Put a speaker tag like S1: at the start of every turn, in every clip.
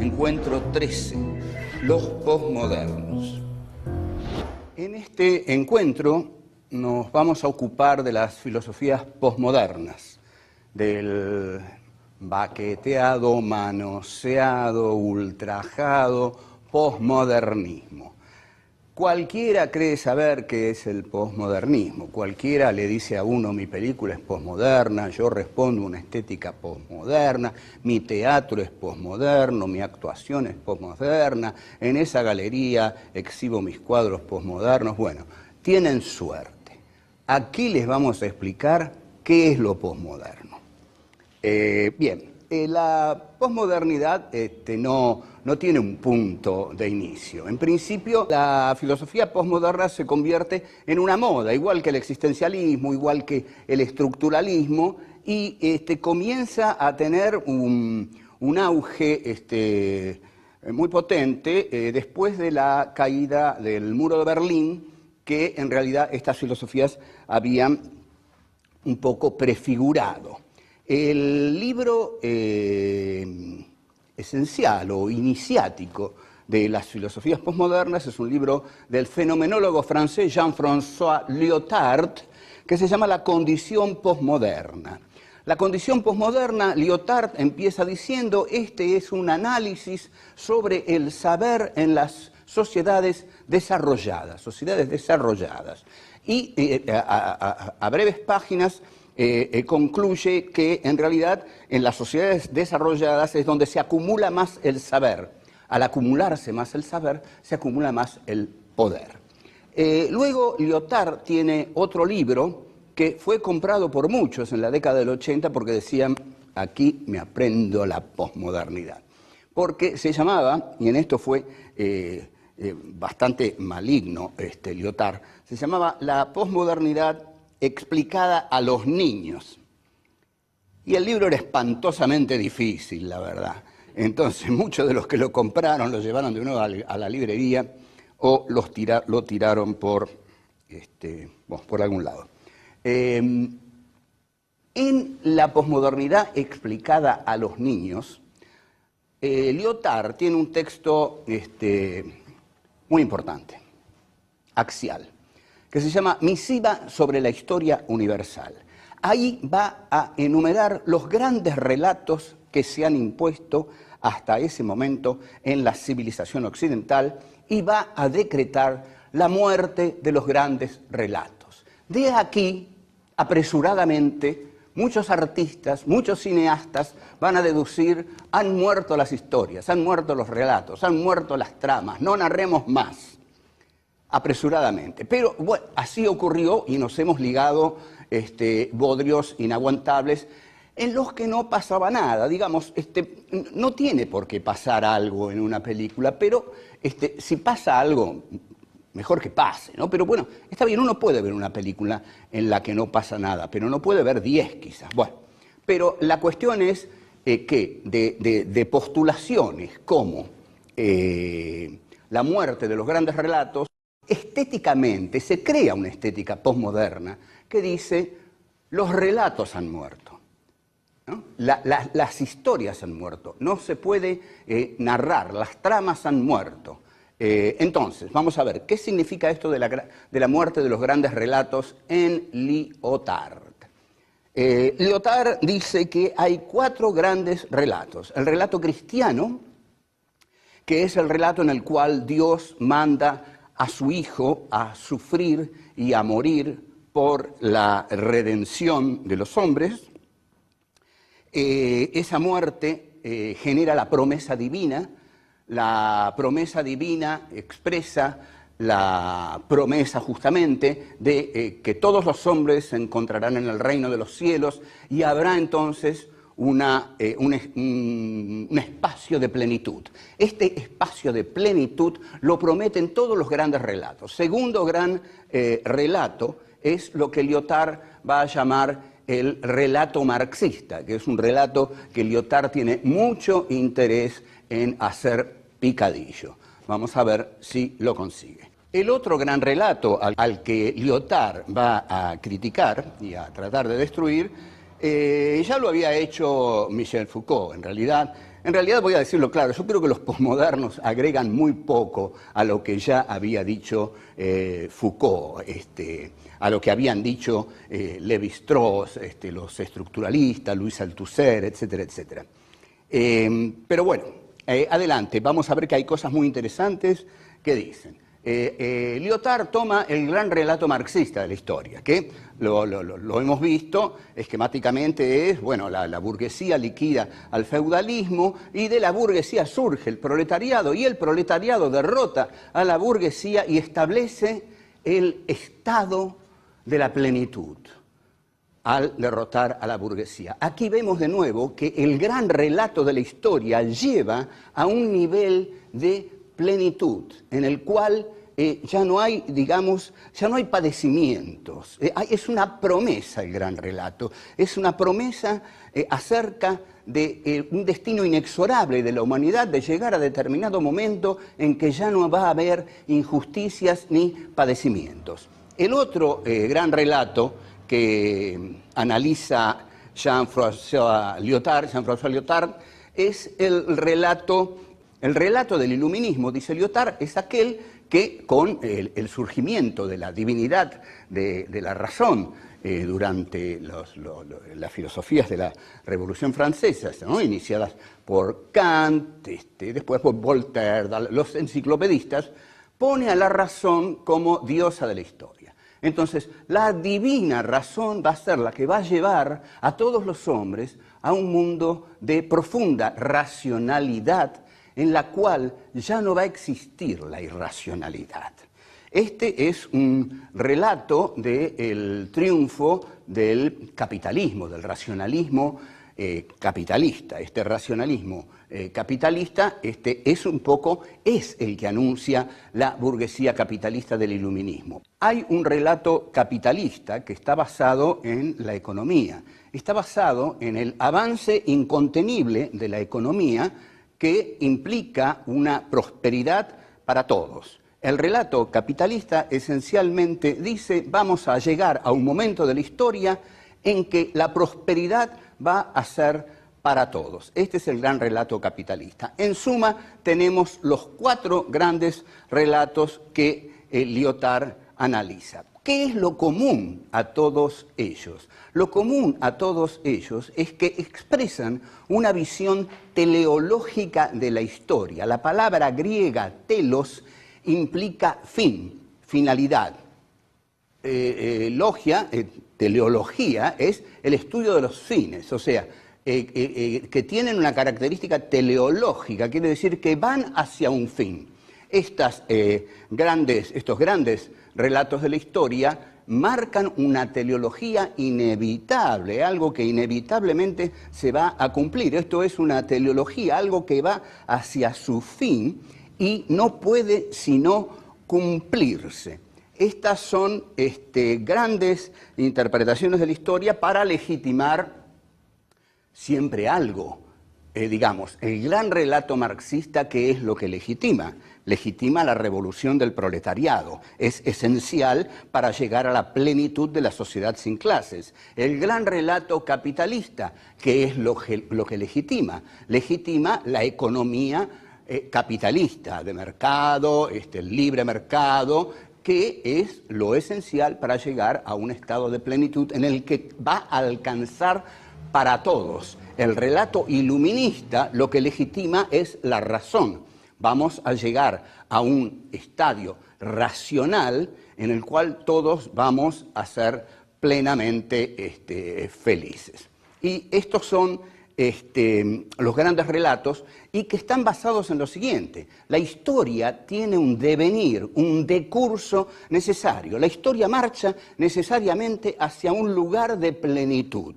S1: encuentro 13, los posmodernos. En este encuentro nos vamos a ocupar de las filosofías posmodernas, del baqueteado, manoseado, ultrajado posmodernismo. Cualquiera cree saber qué es el posmodernismo, cualquiera le dice a uno mi película es posmoderna, yo respondo una estética posmoderna, mi teatro es posmoderno, mi actuación es posmoderna, en esa galería exhibo mis cuadros posmodernos. Bueno, tienen suerte. Aquí les vamos a explicar qué es lo posmoderno. La posmodernidad no tiene un punto de inicio. En principio, la filosofía posmoderna se convierte en una moda, igual que el existencialismo, igual que el estructuralismo, y comienza a tener un auge muy potente después de la caída del muro de Berlín, que en realidad estas filosofías habían un poco prefigurado. El libro esencial o iniciático de las filosofías posmodernas es un libro del fenomenólogo francés Jean-François Lyotard, que se llama La condición posmoderna. La condición posmoderna, Lyotard empieza diciendo, este es un análisis sobre el saber en las sociedades desarrolladas, y a breves páginas concluye que en realidad en las sociedades desarrolladas es donde se acumula más el saber. Al acumularse más el saber, se acumula más el poder. Luego Lyotard tiene otro libro que fue comprado por muchos en la década del 80 porque decían, aquí me aprendo la posmodernidad. Porque se llamaba, y en esto fue bastante maligno Lyotard, se llamaba La posmodernidad explicada a los niños. Y el libro era espantosamente difícil, la verdad. Entonces, muchos de los que lo compraron lo llevaron de nuevo a la librería o lo tiraron por algún lado. En la posmodernidad explicada a los niños, Lyotard tiene un texto muy importante, axial, que se llama Misiva sobre la historia universal. Ahí va a enumerar los grandes relatos que se han impuesto hasta ese momento en la civilización occidental y va a decretar la muerte de los grandes relatos. De aquí, apresuradamente, muchos artistas, muchos cineastas van a deducir, han muerto las historias, han muerto los relatos, han muerto las tramas, no narremos más. Apresuradamente. Pero bueno, así ocurrió y nos hemos ligado bodrios inaguantables en los que no pasaba nada. Digamos, no tiene por qué pasar algo en una película, pero si pasa algo, mejor que pase, ¿no? Pero bueno, está bien, uno puede ver una película en la que no pasa nada, pero no puede ver 10 quizás. Bueno, pero la cuestión es que de postulaciones como la muerte de los grandes relatos, estéticamente se crea una estética posmoderna que dice los relatos han muerto, ¿no? Las historias han muerto, no se puede narrar, las tramas han muerto. Entonces, vamos a ver, ¿qué significa esto de la muerte de los grandes relatos en Lyotard? Lyotard dice que hay 4 grandes relatos. El relato cristiano, que es el relato en el cual Dios manda a su Hijo a sufrir y a morir por la redención de los hombres. Esa muerte genera la promesa divina. La promesa divina expresa la promesa justamente de que todos los hombres se encontrarán en el reino de los cielos y habrá entonces un espacio de plenitud. Este espacio de plenitud lo prometen todos los grandes relatos. Segundo gran relato es lo que Lyotard va a llamar el relato marxista, que es un relato que Lyotard tiene mucho interés en hacer picadillo. Vamos a ver si lo consigue. El otro gran relato al que Lyotard va a criticar y a tratar de destruir Ya lo había hecho Michel Foucault, en realidad. En realidad, voy a decirlo claro, yo creo que los posmodernos agregan muy poco a lo que ya había dicho Foucault, a lo que habían dicho Lévi-Strauss, los estructuralistas, Louis Althusser, etcétera, etcétera. Pero bueno, adelante, vamos a ver que hay cosas muy interesantes que dicen. Lyotard toma el gran relato marxista de la historia, que lo hemos visto esquemáticamente, es, bueno, la burguesía liquida al feudalismo y de la burguesía surge el proletariado y el proletariado derrota a la burguesía y establece el estado de la plenitud al derrotar a la burguesía. Aquí vemos de nuevo que el gran relato de la historia lleva a un nivel de plenitud en el cual ya no hay, digamos, ya no hay padecimientos. Es una promesa el gran relato, es una promesa acerca de un destino inexorable de la humanidad, de llegar a determinado momento en que ya no va a haber injusticias ni padecimientos. El otro gran relato que analiza Jean-François Lyotard, es el relato del iluminismo. Dice Lyotard, es aquel que con el surgimiento de la divinidad de la razón durante las filosofías de la Revolución Francesa, ¿no?, iniciadas por Kant, después por Voltaire, los enciclopedistas, pone a la razón como diosa de la historia. Entonces, la divina razón va a ser la que va a llevar a todos los hombres a un mundo de profunda racionalidad en la cual ya no va a existir la irracionalidad. Este es un relato del triunfo del capitalismo, del racionalismo capitalista. Este racionalismo capitalista es el que anuncia la burguesía capitalista del iluminismo. Hay un relato capitalista que está basado en la economía, está basado en el avance incontenible de la economía que implica una prosperidad para todos. El relato capitalista esencialmente dice: vamos a llegar a un momento de la historia en que la prosperidad va a ser para todos. Este es el gran relato capitalista. En suma, tenemos los 4 grandes relatos que Lyotard analiza. ¿Qué es lo común a todos ellos? Lo común a todos ellos es que expresan una visión teleológica de la historia. La palabra griega telos implica fin, finalidad. Teleología es el estudio de los fines, o sea, que tienen una característica teleológica, quiere decir que van hacia un fin. Estos grandes relatos de la historia marcan una teleología inevitable, algo que inevitablemente se va a cumplir. Esto es una teleología, algo que va hacia su fin y no puede sino cumplirse. Estas son grandes interpretaciones de la historia para legitimar siempre algo. Digamos, el gran relato marxista, ¿qué es lo que legitima? Legitima la revolución del proletariado. Es esencial para llegar a la plenitud de la sociedad sin clases. El gran relato capitalista, ¿qué es lo que legitima? Legitima la economía capitalista, de mercado, el libre mercado, que es lo esencial para llegar a un estado de plenitud en el que va a alcanzar para todos. El relato iluminista lo que legitima es la razón. Vamos a llegar a un estadio racional en el cual todos vamos a ser plenamente felices. Y estos son los grandes relatos y que están basados en lo siguiente: la historia tiene un devenir, un decurso necesario. La historia marcha necesariamente hacia un lugar de plenitud.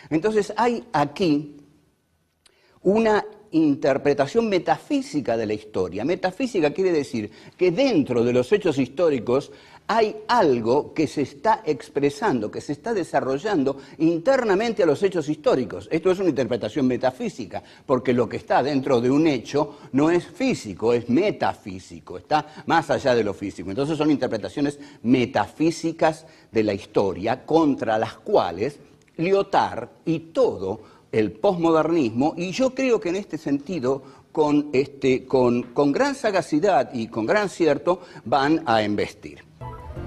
S1: Entonces hay aquí una interpretación metafísica de la historia. Metafísica quiere decir que dentro de los hechos históricos hay algo que se está expresando, que se está desarrollando internamente a los hechos históricos. Esto es una interpretación metafísica, porque lo que está dentro de un hecho no es físico, es metafísico, está más allá de lo físico. Entonces son interpretaciones metafísicas de la historia contra las cuales Lyotard y todo el posmodernismo, y yo creo que en este sentido, con gran sagacidad y con gran acierto, van a embestir.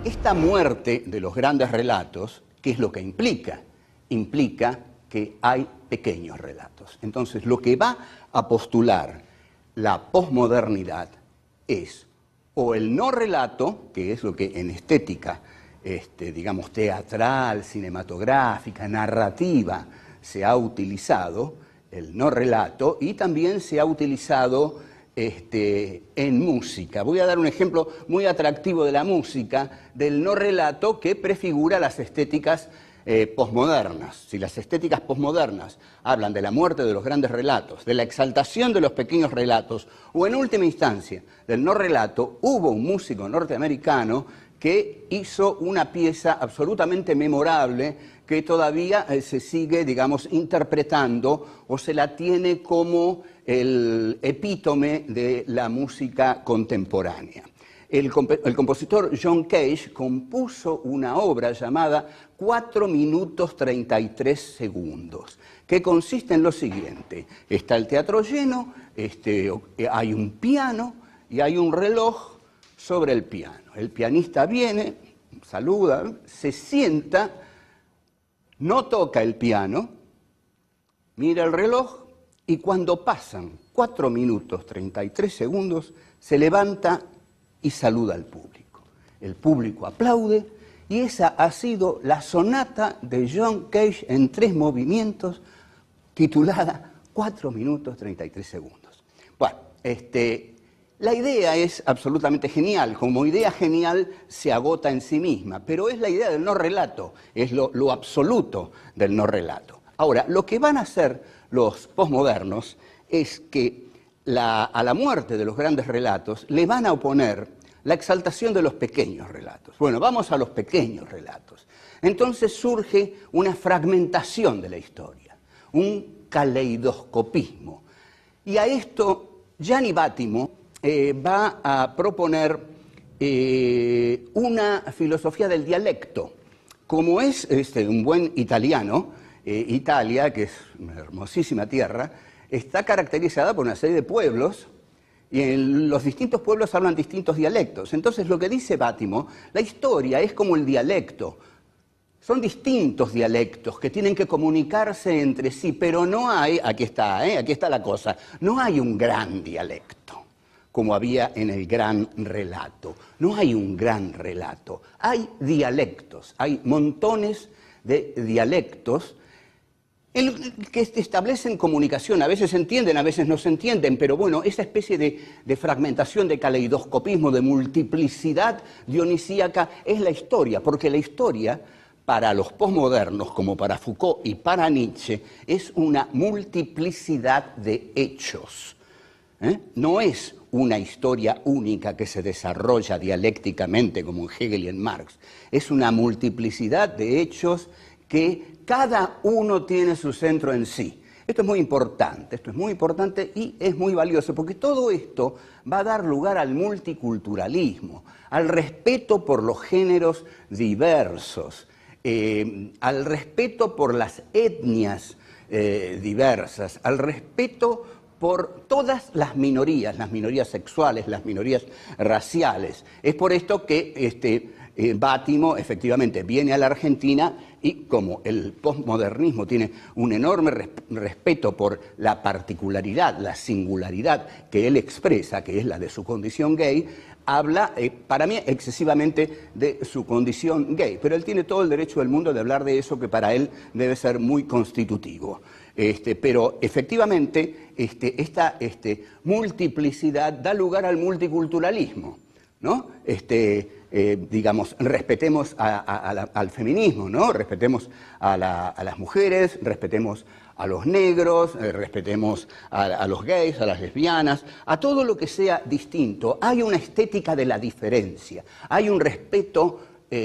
S1: Esta muerte de los grandes relatos, ¿qué es lo que implica? Implica que hay pequeños relatos. Entonces, lo que va a postular la posmodernidad es o el no relato, que es lo que en estética, digamos, teatral, cinematográfica, narrativa, se ha utilizado, el no relato, y también se ha utilizado en música. Voy a dar un ejemplo muy atractivo de la música, del no relato que prefigura las estéticas posmodernas. Si las estéticas posmodernas hablan de la muerte de los grandes relatos, de la exaltación de los pequeños relatos, o en última instancia del no relato, hubo un músico norteamericano que hizo una pieza absolutamente memorable que todavía se sigue, digamos, interpretando o se la tiene como el epítome de la música contemporánea. El compositor John Cage compuso una obra llamada 4 minutos 33 segundos, que consiste en lo siguiente. Está el teatro lleno, hay un piano y hay un reloj sobre el piano. El pianista viene, saluda, se sienta, no toca el piano, mira el reloj y cuando pasan 4 minutos 33 segundos, se levanta y saluda al público. El público aplaude y esa ha sido la sonata de John Cage en 3 movimientos titulada 4 minutos 33 segundos. Bueno, la idea es absolutamente genial, como idea genial se agota en sí misma, pero es la idea del no relato, es lo absoluto del no relato. Ahora, lo que van a hacer los posmodernos es que a la muerte de los grandes relatos le van a oponer la exaltación de los pequeños relatos. Bueno, vamos a los pequeños relatos. Entonces surge una fragmentación de la historia, un caleidoscopismo. Y a esto Gianni Vattimo va a proponer una filosofía del dialecto. Como es un buen italiano, Italia, que es una hermosísima tierra, está caracterizada por una serie de pueblos y en los distintos pueblos hablan distintos dialectos. Entonces, lo que dice Vattimo, la historia es como el dialecto. Son distintos dialectos que tienen que comunicarse entre sí, pero no hay, aquí está la cosa, no hay un gran dialecto, como había en el gran relato. No hay un gran relato, hay dialectos, hay montones de dialectos que establecen comunicación, a veces se entienden, a veces no se entienden, pero bueno, esa especie de fragmentación, de caleidoscopismo, de multiplicidad dionisíaca es la historia, porque la historia, para los posmodernos, como para Foucault y para Nietzsche, es una multiplicidad de hechos. No es una historia única que se desarrolla dialécticamente, como en Hegel y en Marx, es una multiplicidad de hechos que cada uno tiene su centro en sí. Esto es muy importante y es muy valioso, porque todo esto va a dar lugar al multiculturalismo, al respeto por los géneros diversos, al respeto por las etnias diversas, al respeto por todas las minorías sexuales, las minorías raciales. Es por esto que Vattimo efectivamente viene a la Argentina y como el posmodernismo tiene un enorme respeto por la particularidad, la singularidad que él expresa, que es la de su condición gay, habla, para mí, excesivamente de su condición gay, pero él tiene todo el derecho del mundo de hablar de eso que para él debe ser muy constitutivo. Pero efectivamente esta multiplicidad da lugar al multiculturalismo, ¿no? Digamos, respetemos al feminismo, ¿no? Respetemos a las mujeres, respetemos a los negros, respetemos a los gays, a las lesbianas, a todo lo que sea distinto. Hay una estética de la diferencia, hay un respeto,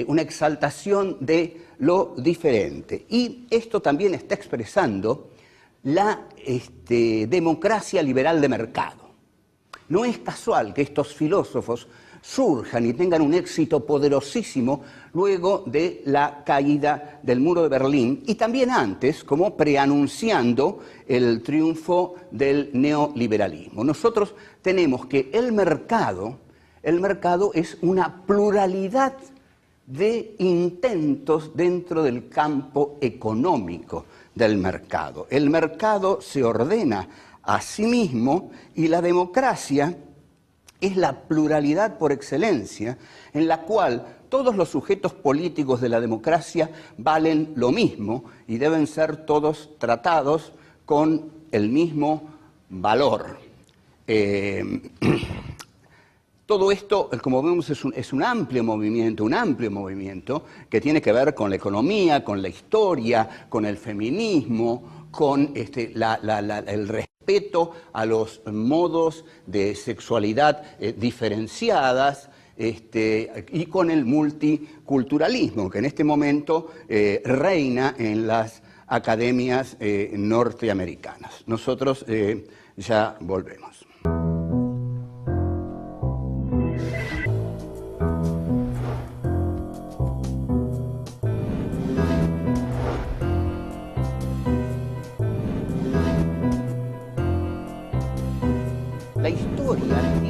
S1: una exaltación de lo diferente. Y esto también está expresando la democracia liberal de mercado. No es casual que estos filósofos surjan y tengan un éxito poderosísimo luego de la caída del muro de Berlín y también antes, como preanunciando el triunfo del neoliberalismo. Nosotros tenemos que el mercado es una pluralidad de intentos dentro del campo económico del mercado. El mercado se ordena a sí mismo y la democracia es la pluralidad por excelencia, en la cual todos los sujetos políticos de la democracia valen lo mismo y deben ser todos tratados con el mismo valor. Todo esto, como vemos, es un amplio movimiento que tiene que ver con la economía, con la historia, con el feminismo, con el respeto a los modos de sexualidad diferenciadas y con el multiculturalismo, que en este momento reina en las academias norteamericanas. Nosotros ya volvemos. La historia